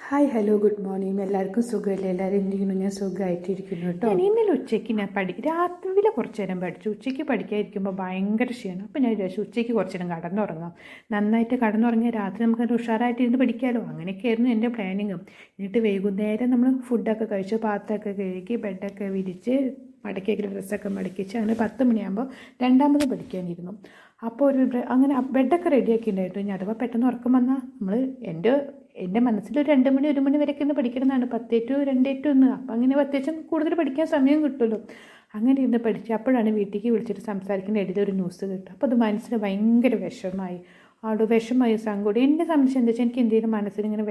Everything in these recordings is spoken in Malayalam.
Hi hello good morning. എല്ലാവർക്കും സുഖമല്ലേ? എല്ലാവരും എന്ത് ചെയ്യുന്നു? ഞാൻ സുഖമായിട്ടിരിക്കുന്നു കേട്ടോ. ഞാൻ ഇന്നലെ ഉച്ചയ്ക്ക് രാത്രിയിൽ കുറച്ച് നേരം പഠിച്ചു. ഉച്ചയ്ക്ക് പഠിക്കാതിരിക്കുമ്പോൾ ഭയങ്കര ക്ഷീണം. അപ്പോൾ ഞാൻ വിചാരിച്ചു ഉച്ചയ്ക്ക് കുറച്ച് നേരം കടന്നുറങ്ങാം. നന്നായിട്ട് കടന്നുറങ്ങിയാൽ രാത്രി നമുക്ക് ഉഷാറായിട്ട് ഇരുന്ന് പഠിക്കാമല്ലോ. അങ്ങനെയൊക്കെയായിരുന്നു എൻ്റെ പ്ലാനിങ്. എന്നിട്ട് വൈകുന്നേരം നമ്മൾ ഫുഡൊക്കെ കഴിച്ച് പാത്രമൊക്കെ കഴുകി ബെഡൊക്കെ വിരിച്ച് മടക്കിയൊക്കെ ഡ്രസ്സൊക്കെ മടക്കിച്ച് അങ്ങനെ 10 മണിയാകുമ്പോൾ രണ്ടാമത് പഠിക്കാനിരുന്നു. അപ്പോൾ അങ്ങനെ ബെഡൊക്കെ റെഡിയാക്കിയിട്ടുണ്ടായിരുന്നു. ഇനി അഥവാ പെട്ടെന്ന് ഉറക്കം വന്നാൽ എൻ്റെ മനസ്സിൽ ഒരു 2 മണി 1 മണി വരെയൊക്കെ ഇന്ന് പഠിക്കണമെന്നാണ്. 10 to 2 to 1. അപ്പം അങ്ങനെ അത്യാവശ്യം കൂടുതൽ പഠിക്കാൻ സമയം കിട്ടുമല്ലോ. അങ്ങനെ ഇരുന്ന് പഠിച്ചു. അപ്പോഴാണ് വീട്ടിലേക്ക് വിളിച്ചിട്ട് സംസാരിക്കുന്ന ഇടയിൽ ഒരു ന്യൂസ് കിട്ടും. അപ്പോൾ അത് മനസ്സിന് ഭയങ്കര വിഷമമായി. വിഷമമായി സങ്കടം. എന്നെ സംബന്ധിച്ച് എന്താ വെച്ചാൽ എനിക്ക് എന്തെങ്കിലും മനസ്സിലിങ്ങനെ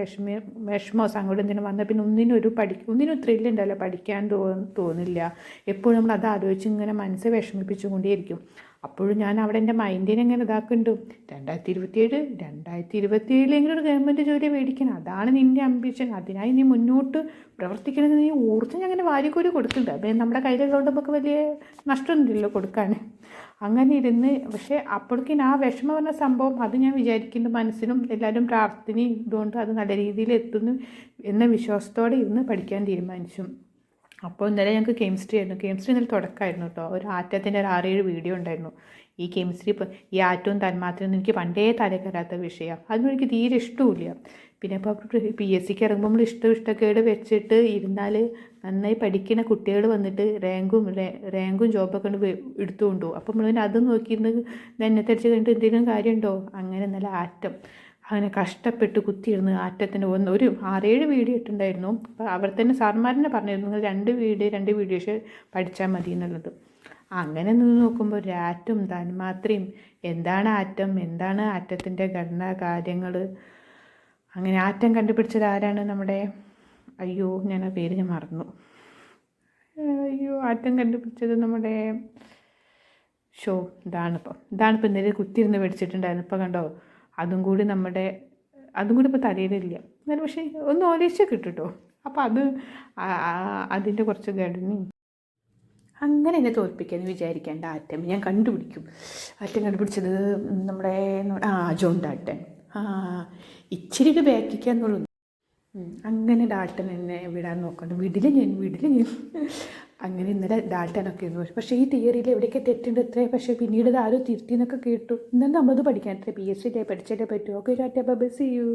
വിഷമോ സങ്കടം എന്തെങ്കിലും വന്നാൽ പിന്നെ ഒന്നിനും ത്രില്ലുണ്ടല്ലോ, പഠിക്കാൻ തോന്നില്ല. എപ്പോഴും നമ്മൾ അത് ആലോചിച്ച് ഇങ്ങനെ മനസ്സ് വിഷമിപ്പിച്ചുകൊണ്ടേയിരിക്കും. അപ്പോഴും ഞാൻ അവിടെ എൻ്റെ മൈൻഡിനെ ഇങ്ങനെ ഇതാക്കുന്നുണ്ട്. 2027 ഒരു ഗവൺമെൻറ് ജോലി മേടിക്കണം, അതാണ് നിൻ്റെ അംബിഷൻ, അതിനായി നീ മുന്നോട്ട് പ്രവർത്തിക്കണമെന്ന് നീ ഊർജ്ജം അങ്ങനെ വാരിക്കോരി കൊടുക്കുന്നുണ്ട്. അപ്പം നമ്മുടെ കയ്യിലുള്ളതുകൊണ്ട് നമുക്ക് വലിയ നഷ്ടമൊന്നുമില്ലല്ലോ കൊടുക്കാൻ. അങ്ങനെ ഇരുന്ന് പക്ഷേ അപ്പോഴേക്കും ആ വിഷമം പറഞ്ഞ സംഭവം അത് ഞാൻ വിചാരിക്കുന്നു മനസ്സിനും എല്ലാവരും പ്രാർത്ഥനയും ഇതുകൊണ്ട് അത് നല്ല രീതിയിൽ എത്തുന്നു എന്ന വിശ്വാസത്തോടെ ഇരുന്ന് പഠിക്കാൻ തീരുമാനിച്ചു. അപ്പോൾ ഇന്നലെ ഞങ്ങൾക്ക് കെമിസ്ട്രി ഇന്നലെ തുടക്കമായിരുന്നു കേട്ടോ. ഒരു ആറ്റത്തിൻ്റെ ഒരു 6-7 വീഡിയോ ഉണ്ടായിരുന്നു. ഈ കെമിസ്ട്രി ഈ ആറ്റവും തന്മാത്രയും എനിക്ക് പണ്ടേ തലക്കരാത്ത വിഷയമാണ്. അതൊന്നും എനിക്ക് തീരെ ഇഷ്ടമില്ല. പിന്നെ ഇപ്പോൾ PSCക്ക് ഇറങ്ങുമ്പോൾ നമ്മൾ ഇഷ്ടക്കേട് വെച്ചിട്ട് ഇരുന്നാൽ നന്നായി പഠിക്കുന്ന കുട്ടികൾ വന്നിട്ട് റാങ്കും ജോബൊക്കെ എടുത്തു കൊണ്ടുപോകും. അപ്പം നമ്മൾ അത് നോക്കിയിരുന്ന് നെന്നത്തടിച്ച് കഴിഞ്ഞിട്ട് എന്തെങ്കിലും കാര്യമുണ്ടോ? അങ്ങനെ നല്ല ആറ്റം അങ്ങനെ കഷ്ടപ്പെട്ട് കുത്തിയിരുന്ന് ആറ്റത്തിന് ഒരു 6-7 വീഡിയോ ഇട്ടുണ്ടായിരുന്നു. അപ്പോൾ അവർ തന്നെ സാർമാരനെ പറഞ്ഞിരുന്നു നിങ്ങൾ 2 വീഡിയോസ് പഠിച്ചാൽ മതി എന്നുള്ളത്. അങ്ങനെ നിന്ന് നോക്കുമ്പോൾ ഒരു ആറ്റും തന്മാത്രയും എന്താണ് ആറ്റം, എന്താണ് ആറ്റത്തിൻ്റെ ഘടന കാര്യങ്ങൾ, അങ്ങനെ ആറ്റം കണ്ടുപിടിച്ചത് ആരാണ്? നമ്മുടെ ഞാൻ ആ പേര് ഞാൻ മറന്നു. ആറ്റം കണ്ടുപിടിച്ചത് നമ്മുടെ ഇതാണിപ്പോൾ ഇന്നലെ കുത്തിയിരുന്ന് പഠിച്ചിട്ടുണ്ടായിരുന്നു. ഇപ്പോൾ കണ്ടോ, അതും കൂടി ഇപ്പോൾ തലയിലില്ല. എന്നാലും പക്ഷേ ഒന്ന് ഓലേശം കിട്ടുട്ടോ. അപ്പോൾ അതിൻ്റെ കുറച്ച് ഘടനയും അങ്ങനെ എന്നെ തോൽപ്പിക്കാമെന്ന് വിചാരിക്കേണ്ട ആറ്റം ഞാൻ കണ്ടുപിടിക്കും. ആറ്റം കണ്ടുപിടിച്ചത് നമ്മുടെ ജോൺ ഡാൾട്ടൺ. ഇച്ചിരിയൊക്കെ ബാക്കിക്കാന്നുള്ളൂ. അങ്ങനെ ഡാൾട്ടൺ എന്നെ വിടാൻ നോക്കണം. വിടില്ല ഞാൻ അങ്ങനെ ഇന്നലെ ഡാൾട്ടനൊക്കെ ഇരുന്നു. പക്ഷേ ഈ തിയറിയിൽ എവിടെയൊക്കെ തെറ്റുണ്ട് എത്ര, പക്ഷേ പിന്നീട് ഇത് ആരോ തിരുത്തി എന്നൊക്കെ കേട്ടു. എന്നാലും നമ്മളത് പഠിക്കാൻ PSC പഠിച്ചാലേ പറ്റുമോ? Okay, tata bye, see U.